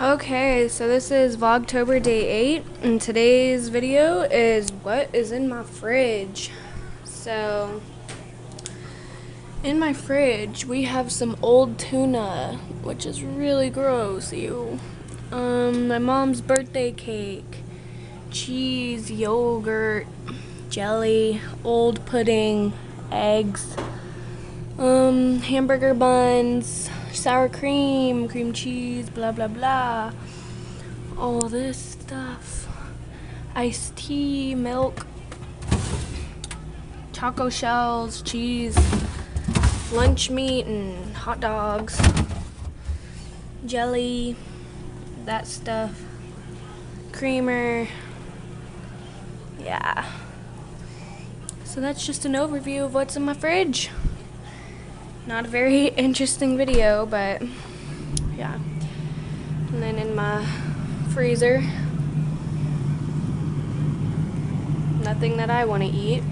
Okay, so this is Vlogtober day 8, and today's video is what is in my fridge. So, in my fridge, we have some old tuna, which is really gross, ew. My mom's birthday cake, cheese, yogurt, jelly, old pudding, eggs, hamburger buns, sour cream, cream cheese, blah blah blah. All this stuff. Iced tea, milk, taco shells, cheese, lunch meat, and hot dogs, jelly, that stuff, creamer. Yeah. So that's just an overview of what's in my fridge. Not a very interesting video, but yeah. And then in my freezer, nothing that I want to eat.